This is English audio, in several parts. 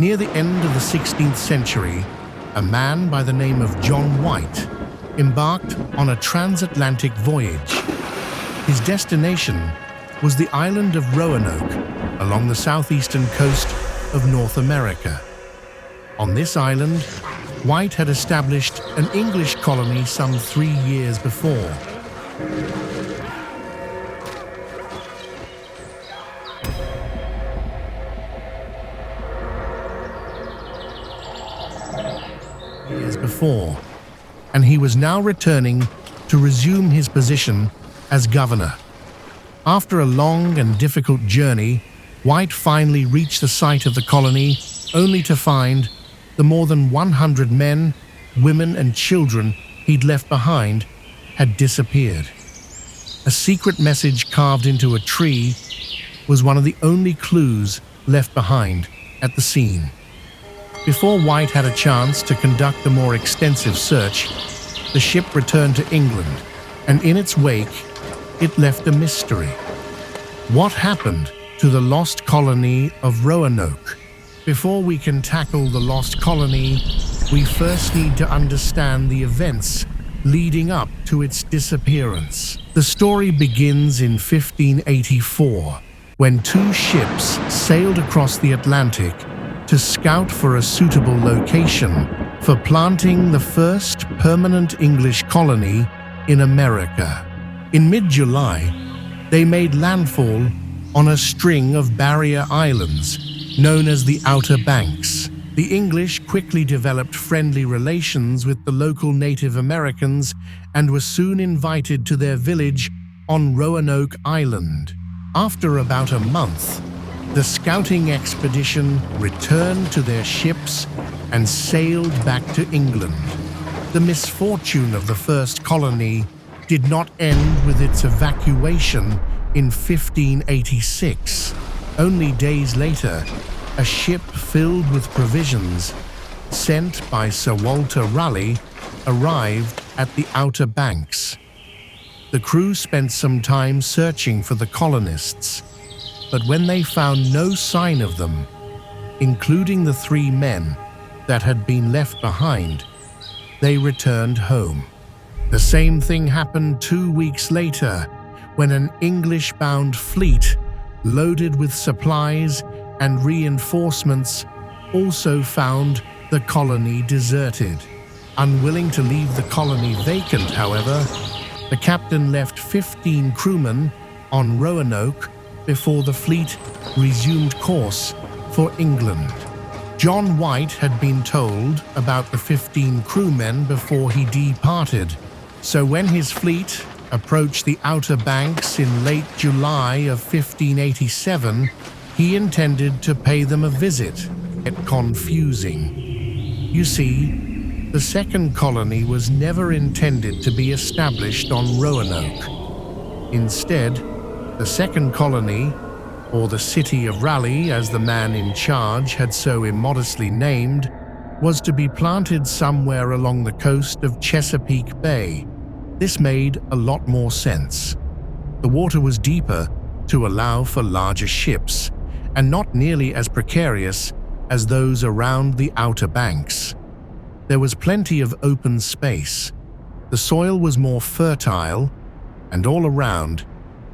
Near the end of the 16th century, a man by the name of John White embarked on a transatlantic voyage. His destination was the island of Roanoke along the southeastern coast of North America. On this island, White had established an English colony some 3 years before. And he was now returning to resume his position as governor. After a long and difficult journey, White finally reached the site of the colony, only to find the more than 100 men, women, and children he'd left behind had disappeared. A secret message carved into a tree was one of the only clues left behind at the scene. Before White had a chance to conduct a more extensive search, the ship returned to England, and in its wake, it left a mystery. What happened to the Lost Colony of Roanoke? Before we can tackle the Lost Colony, we first need to understand the events leading up to its disappearance. The story begins in 1584, when 2 ships sailed across the Atlantic to scout for a suitable location for planting the first permanent English colony in America. In mid-July, they made landfall on a string of barrier islands known as the Outer Banks. The English quickly developed friendly relations with the local Native Americans and were soon invited to their village on Roanoke Island. After about a month, the scouting expedition returned to their ships and sailed back to England. The misfortune of the first colony did not end with its evacuation in 1586. Only days later, a ship filled with provisions, sent by Sir Walter Raleigh, arrived at the Outer Banks. The crew spent some time searching for the colonists, but when they found no sign of them, including the 3 men that had been left behind, they returned home. The same thing happened 2 weeks later, when an English-bound fleet loaded with supplies and reinforcements also found the colony deserted. Unwilling to leave the colony vacant, however, the captain left 15 crewmen on Roanoke before the fleet resumed course for England. John White had been told about the 15 crewmen before he departed, so when his fleet approached the Outer Banks in late July of 1587, he intended to pay them a visit. It's confusing. You see, the second colony was never intended to be established on Roanoke. Instead, the second colony, or the city of Raleigh as the man in charge had so immodestly named, was to be planted somewhere along the coast of Chesapeake Bay. This made a lot more sense. The water was deeper to allow for larger ships, and not nearly as precarious as those around the Outer Banks. There was plenty of open space. The soil was more fertile, and all around,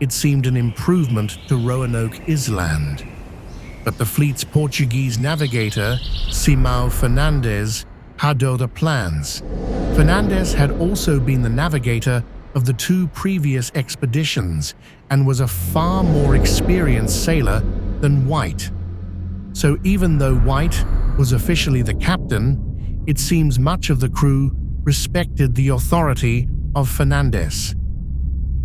it seemed an improvement to Roanoke Island. But the fleet's Portuguese navigator, Simão Fernandes, had other plans. Fernandes had also been the navigator of the 2 previous expeditions and was a far more experienced sailor than White. So even though White was officially the captain, it seems much of the crew respected the authority of Fernandes.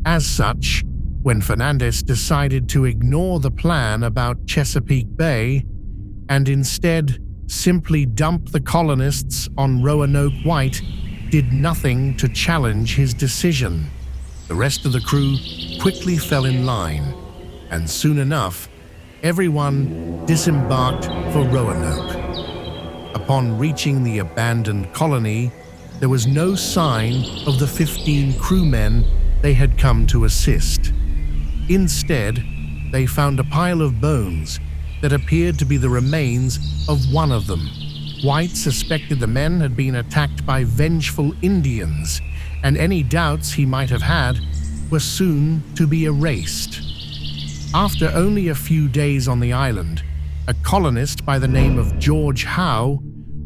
As such, when Fernandes decided to ignore the plan about Chesapeake Bay and instead simply dump the colonists on Roanoke, White did nothing to challenge his decision. The rest of the crew quickly fell in line, and soon enough, everyone disembarked for Roanoke. Upon reaching the abandoned colony, there was no sign of the 15 crewmen they had come to assist. Instead, they found a pile of bones that appeared to be the remains of one of them. White suspected the men had been attacked by vengeful Indians, and any doubts he might have had were soon to be erased. After only a few days on the island, a colonist by the name of George Howe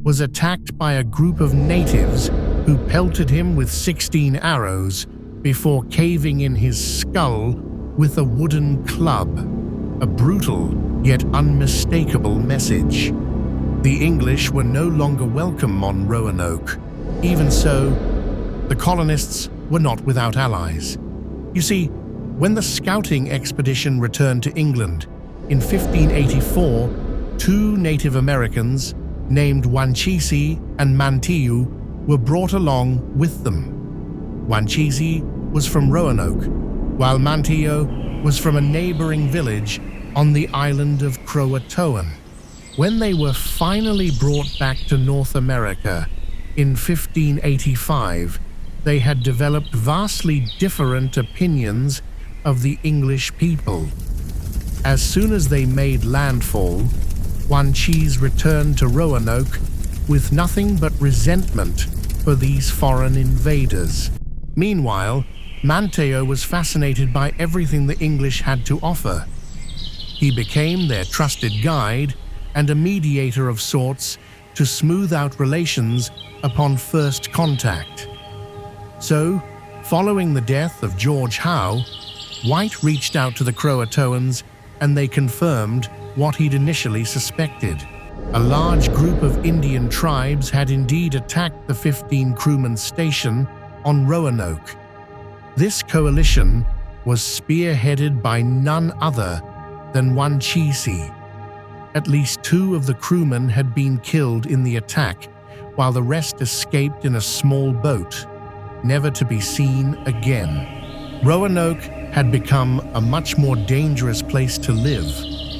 was attacked by a group of natives who pelted him with 16 arrows before caving in his skull with a wooden club, a brutal yet unmistakable message. The English were no longer welcome on Roanoke. Even so, the colonists were not without allies. You see, when the scouting expedition returned to England in 1584, two Native Americans named Wanchese and Manteo were brought along with them. Wanchese was from Roanoke, while Manteo was from a neighboring village on the island of Croatoan. When they were finally brought back to North America in 1585, they had developed vastly different opinions of the English people. As soon as they made landfall, Wanchese returned to Roanoke with nothing but resentment for these foreign invaders. Meanwhile, Manteo was fascinated by everything the English had to offer. He became their trusted guide and a mediator of sorts to smooth out relations upon first contact. So, following the death of George Howe, White reached out to the Croatoans and they confirmed what he'd initially suspected. A large group of Indian tribes had indeed attacked the 15-crewman station on Roanoke. This coalition was spearheaded by none other than Wanchese. At least 2 of the crewmen had been killed in the attack, while the rest escaped in a small boat, never to be seen again. Roanoke had become a much more dangerous place to live.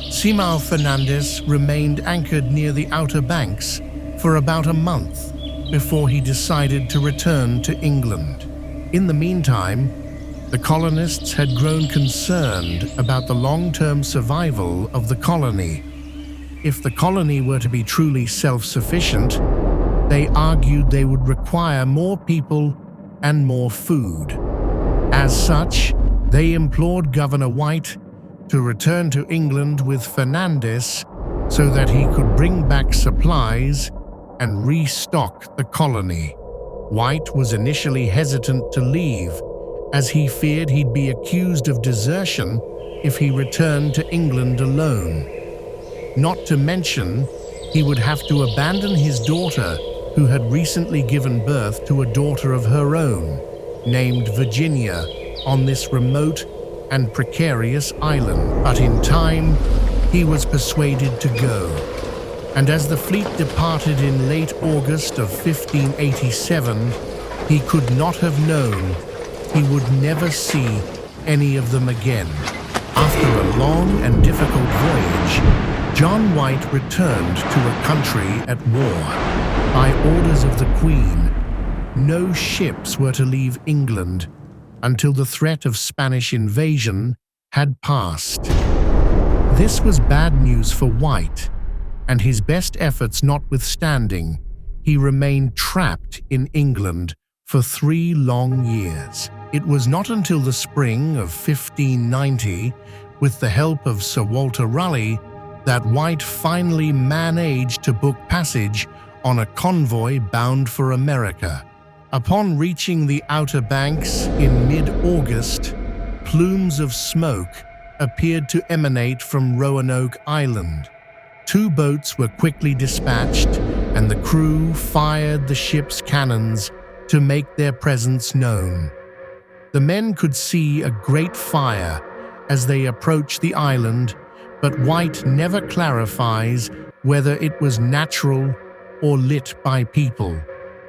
Simão Fernandes remained anchored near the Outer Banks for about a month before he decided to return to England. In the meantime, the colonists had grown concerned about the long-term survival of the colony. If the colony were to be truly self-sufficient, they argued they would require more people and more food. As such, they implored Governor White to return to England with Fernandes so that he could bring back supplies and restock the colony. White was initially hesitant to leave, as he feared he'd be accused of desertion if he returned to England alone. Not to mention, he would have to abandon his daughter, who had recently given birth to a daughter of her own, named Virginia, on this remote and precarious island. But in time, he was persuaded to go. And as the fleet departed in late August of 1587, he could not have known he would never see any of them again. After a long and difficult voyage, John White returned to a country at war. By orders of the Queen, no ships were to leave England until the threat of Spanish invasion had passed. This was bad news for White, and his best efforts notwithstanding, he remained trapped in England for 3 long years. It was not until the spring of 1590, with the help of Sir Walter Raleigh, that White finally managed to book passage on a convoy bound for America. Upon reaching the Outer Banks in mid-August, plumes of smoke appeared to emanate from Roanoke Island. 2 boats were quickly dispatched, and the crew fired the ship's cannons to make their presence known. The men could see a great fire as they approached the island, but White never clarifies whether it was natural or lit by people.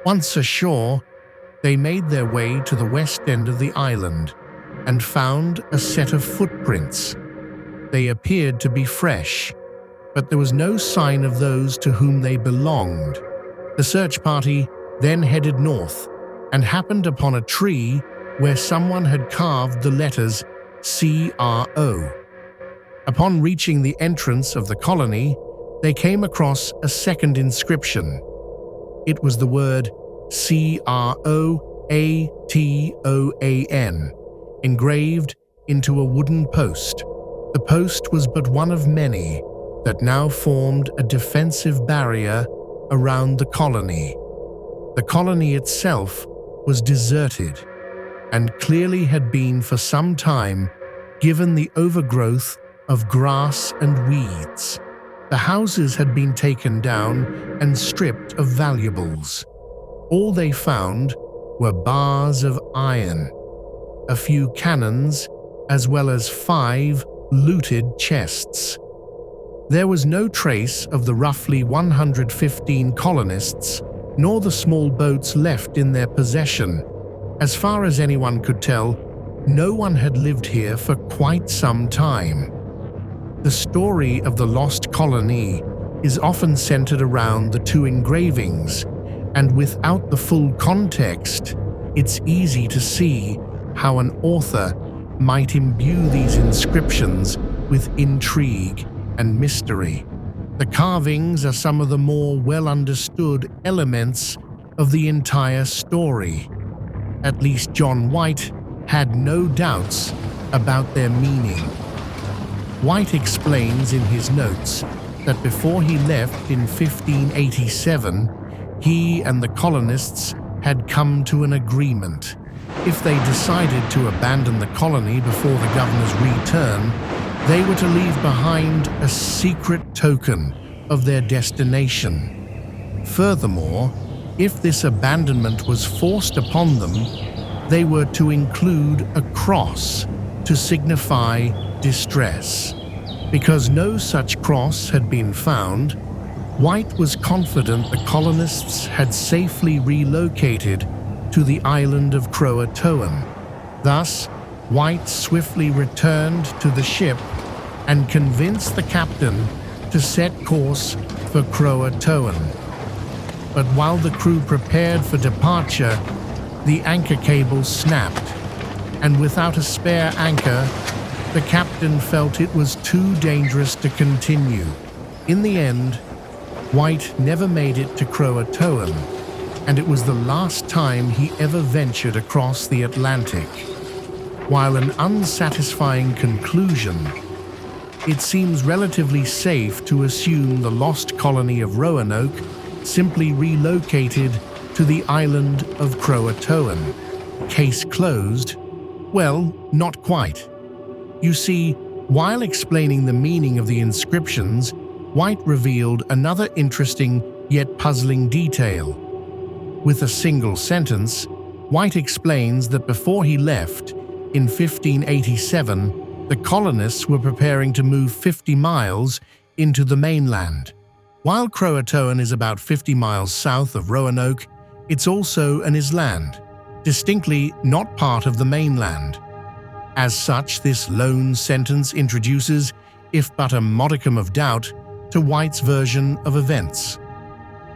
Once ashore, they made their way to the west end of the island and found a set of footprints. They appeared to be fresh, but there was no sign of those to whom they belonged. The search party then headed north and happened upon a tree where someone had carved the letters CRO. Upon reaching the entrance of the colony, they came across a second inscription. It was the word CROATOAN engraved into a wooden post. The post was but one of many that now formed a defensive barrier around the colony. The colony itself was deserted and clearly had been for some time, given the overgrowth of grass and weeds. The houses had been taken down and stripped of valuables. All they found were bars of iron, a few cannons, as well as 5 looted chests. There was no trace of the roughly 115 colonists, nor the small boats left in their possession. As far as anyone could tell, no one had lived here for quite some time. The story of the Lost Colony is often centered around the 2 engravings, and without the full context, it's easy to see how an author might imbue these inscriptions with intrigue and mystery. The carvings are some of the more well-understood elements of the entire story. At least John White had no doubts about their meaning. White explains in his notes that before he left in 1587, he and the colonists had come to an agreement. If they decided to abandon the colony before the governor's return, they were to leave behind a secret token of their destination. Furthermore, if this abandonment was forced upon them, they were to include a cross to signify distress. Because no such cross had been found, White was confident the colonists had safely relocated to the island of Croatoan. Thus, White swiftly returned to the ship and convinced the captain to set course for Croatoan. But while the crew prepared for departure, the anchor cable snapped, and without a spare anchor, the captain felt it was too dangerous to continue. In the end, White never made it to Croatoan, and it was the last time he ever ventured across the Atlantic. While an unsatisfying conclusion, it seems relatively safe to assume the Lost Colony of Roanoke simply relocated to the island of Croatoan. Case closed? Well, not quite. You see, while explaining the meaning of the inscriptions, White revealed another interesting yet puzzling detail. With a single sentence, White explains that before he left, in 1587, the colonists were preparing to move 50 miles into the mainland. While Croatoan is about 50 miles south of Roanoke, it's also an island, distinctly not part of the mainland. As such, this lone sentence introduces, if but a modicum of doubt, to White's version of events.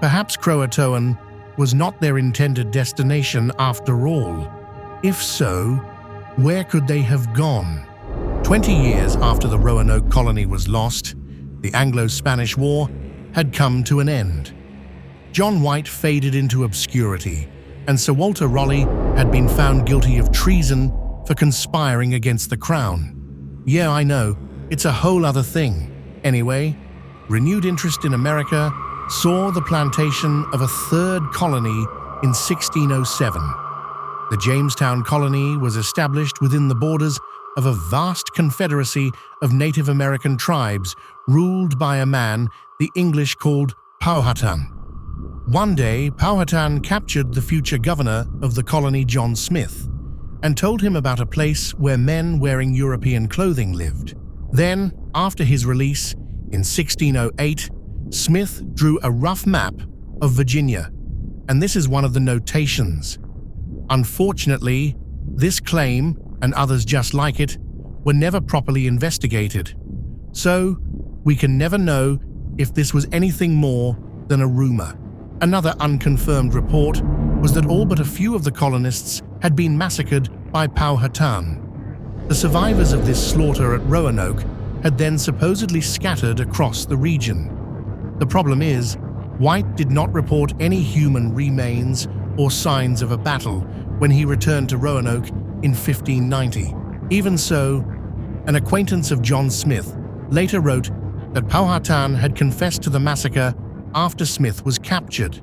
Perhaps Croatoan was not their intended destination after all. If so, where could they have gone? 20 years after the Roanoke colony was lost, the Anglo-Spanish War had come to an end. John White faded into obscurity, and Sir Walter Raleigh had been found guilty of treason for conspiring against the crown. Yeah, I know, it's a whole other thing. Anyway, renewed interest in America saw the plantation of a third colony in 1607. The Jamestown colony was established within the borders of a vast confederacy of Native American tribes ruled by a man the English called Powhatan. One day, Powhatan captured the future governor of the colony, John Smith, and told him about a place where men wearing European clothing lived. Then, after his release, in 1608, Smith drew a rough map of Virginia, and this is one of the notations. Unfortunately, this claim, and others just like it, were never properly investigated. So, we can never know if this was anything more than a rumor. Another unconfirmed report was that all but a few of the colonists had been massacred by Powhatan. The survivors of this slaughter at Roanoke had then supposedly scattered across the region. The problem is, White did not report any human remains or signs of a battle when he returned to Roanoke in 1590. Even so, an acquaintance of John Smith later wrote that Powhatan had confessed to the massacre after Smith was captured.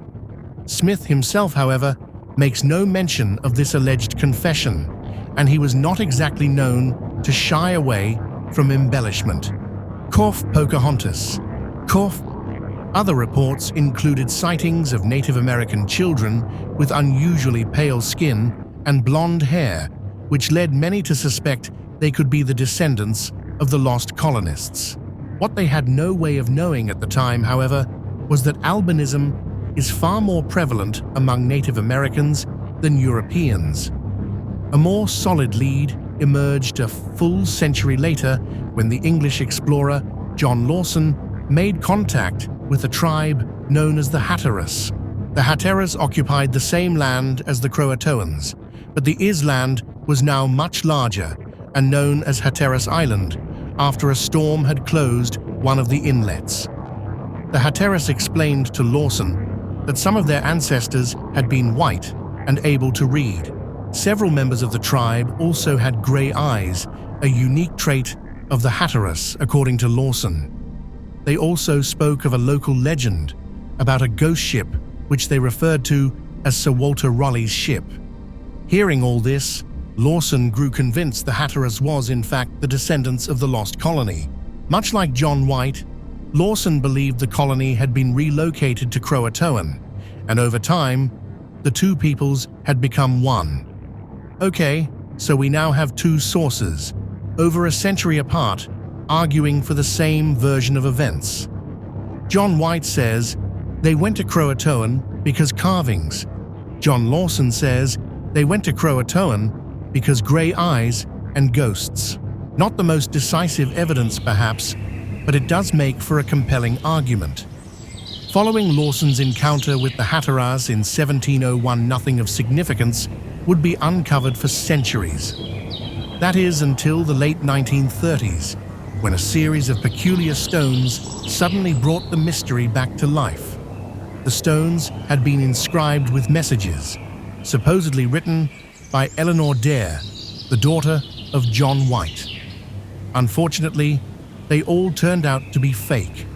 Smith himself, however, makes no mention of this alleged confession, and he was not exactly known to shy away from embellishment. Corf Pocahontas. Corf. Other reports included sightings of Native American children with unusually pale skin and blonde hair, which led many to suspect they could be the descendants of the lost colonists. What they had no way of knowing at the time, however, was that albinism is far more prevalent among Native Americans than Europeans. A more solid lead emerged a full century later when the English explorer John Lawson made contact with a tribe known as the Hatteras. The Hatteras occupied the same land as the Croatoans, but the island was now much larger and known as Hatteras Island after a storm had closed one of the inlets. The Hatteras explained to Lawson that some of their ancestors had been white and able to read. Several members of the tribe also had gray eyes, a unique trait of the Hatteras, according to Lawson. They also spoke of a local legend about a ghost ship which they referred to as Sir Walter Raleigh's ship. Hearing all this, Lawson grew convinced the Hatteras was, in fact, the descendants of the Lost Colony. Much like John White, Lawson believed the colony had been relocated to Croatoan, and over time, the two peoples had become one. Okay, so we now have two sources, over a century apart, arguing for the same version of events. John White says they went to Croatoan because carvings. John Lawson says they went to Croatoan because gray eyes and ghosts. Not the most decisive evidence, perhaps, but it does make for a compelling argument. Following Lawson's encounter with the Hatteras in 1701, nothing of significance would be uncovered for centuries. That is, until the late 1930s, when a series of peculiar stones suddenly brought the mystery back to life. The stones had been inscribed with messages, supposedly written by Eleanor Dare, the daughter of John White. Unfortunately, they all turned out to be fake.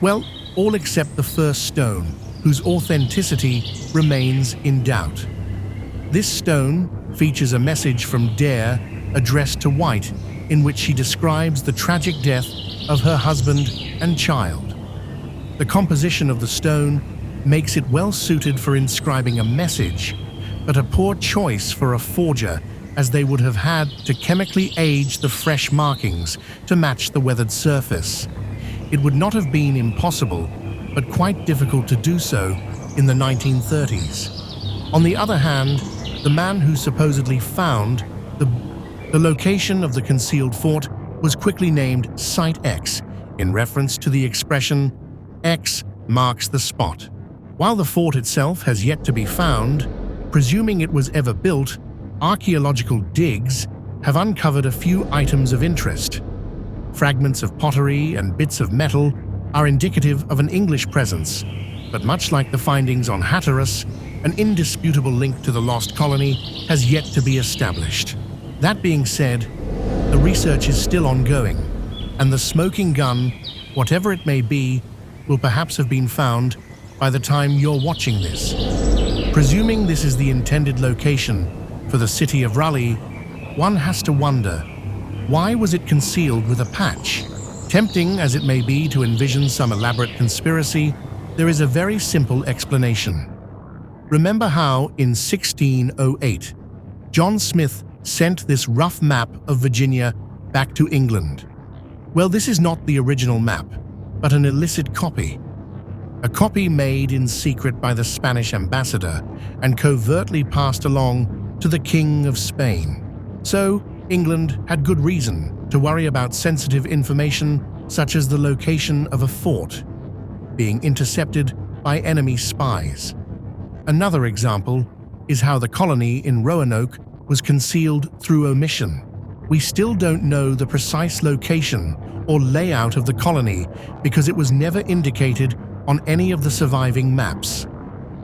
Well, all except the first stone, whose authenticity remains in doubt. This stone features a message from Dare addressed to White, in which she describes the tragic death of her husband and child. The composition of the stone makes it well suited for inscribing a message, but a poor choice for a forger, as they would have had to chemically age the fresh markings to match the weathered surface. It would not have been impossible, but quite difficult to do so in the 1930s. On the other hand, the man who supposedly found the location of the concealed fort was quickly named Site X, in reference to the expression, X marks the spot. While the fort itself has yet to be found, presuming it was ever built, archaeological digs have uncovered a few items of interest. Fragments of pottery and bits of metal are indicative of an English presence, but much like the findings on Hatteras, an indisputable link to the lost colony has yet to be established. That being said, the research is still ongoing, and the smoking gun, whatever it may be, will perhaps have been found by the time you're watching this. Presuming this is the intended location for the city of Raleigh, one has to wonder, why was it concealed with a patch? Tempting as it may be to envision some elaborate conspiracy, there is a very simple explanation. Remember how, in 1608, John Smith sent this rough map of Virginia back to England? Well, this is not the original map, but an illicit copy. A copy made in secret by the Spanish ambassador and covertly passed along to the King of Spain. So, England had good reason to worry about sensitive information such as the location of a fort being intercepted by enemy spies. Another example is how the colony in Roanoke was concealed through omission. we still don't know the precise location or layout of the colony because it was never indicated on any of the surviving maps.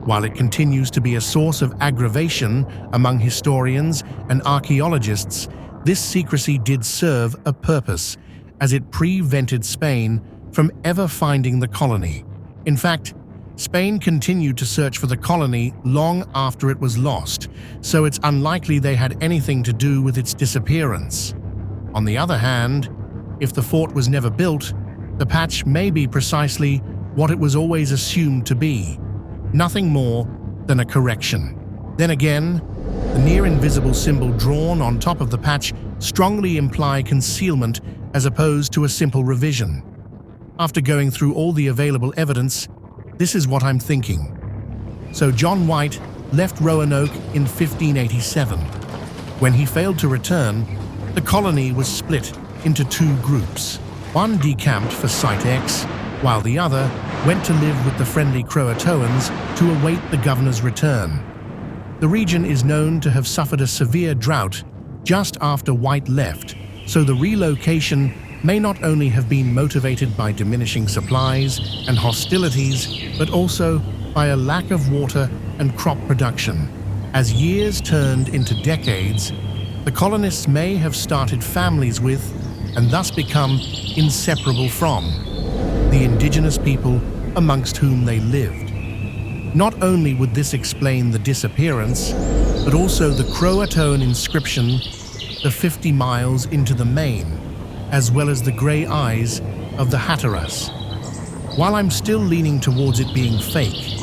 While it continues to be a source of aggravation among historians and archaeologists, this secrecy did serve a purpose, as it prevented Spain from ever finding the colony. In fact, Spain continued to search for the colony long after it was lost, so it's unlikely they had anything to do with its disappearance. On the other hand, if the fort was never built, the patch may be precisely what it was always assumed to be, nothing more than a correction. Then again, the near-invisible symbol drawn on top of the patch strongly imply concealment as opposed to a simple revision. After going through all the available evidence, this is what I'm thinking. So John White left Roanoke in 1587. When he failed to return, the colony was split into two groups. One decamped for Site X, while the other went to live with the friendly CROATOANs to await the governor's return. The region is known to have suffered a severe drought just after White left, so the relocation may not only have been motivated by diminishing supplies and hostilities, but also by a lack of water and crop production. As years turned into decades, the colonists may have started families with, and thus become inseparable from, the indigenous people amongst whom they lived. Not only would this explain the disappearance, but also the CROATOAN inscription, the 50 miles into the main, as well as the grey eyes of the Hatteras. While I'm still leaning towards it being fake,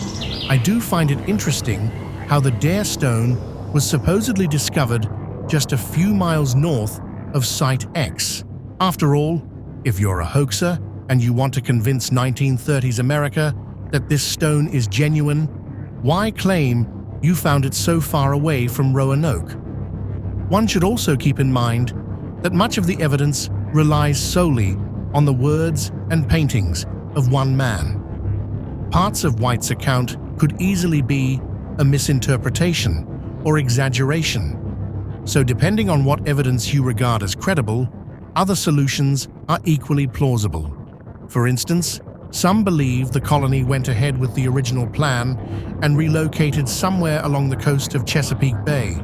I do find it interesting how the Dare Stone was supposedly discovered just a few miles north of Site X. After all, if you're a hoaxer and you want to convince 1930s America that this stone is genuine, why claim you found it so far away from Roanoke? One should also keep in mind that much of the evidence relies solely on the words and paintings of one man. Parts of White's account could easily be a misinterpretation or exaggeration. So depending on what evidence you regard as credible, other solutions are equally plausible. For instance, some believe the colony went ahead with the original plan and relocated somewhere along the coast of Chesapeake Bay.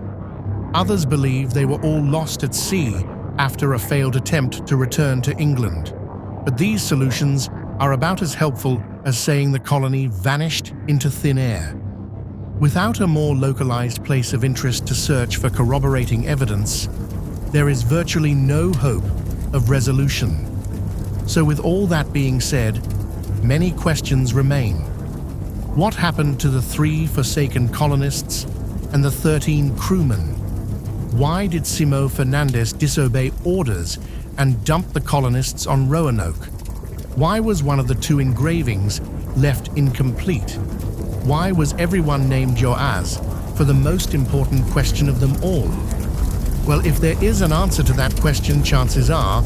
Others believe they were all lost at sea after a failed attempt to return to England. But these solutions are about as helpful as saying the colony vanished into thin air. Without a more localized place of interest to search for corroborating evidence, there is virtually no hope of resolution. So with all that being said, many questions remain. What happened to the 3 forsaken colonists and the 13 crewmen? Why did Simão Fernandes disobey orders and dump the colonists on Roanoke? Why was one of the 2 engravings left incomplete? Why was everyone named Joaz for the most important question of them all? Well, if there is an answer to that question, chances are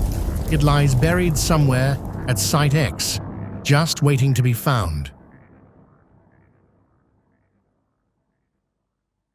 it lies buried somewhere at Site X, just waiting to be found.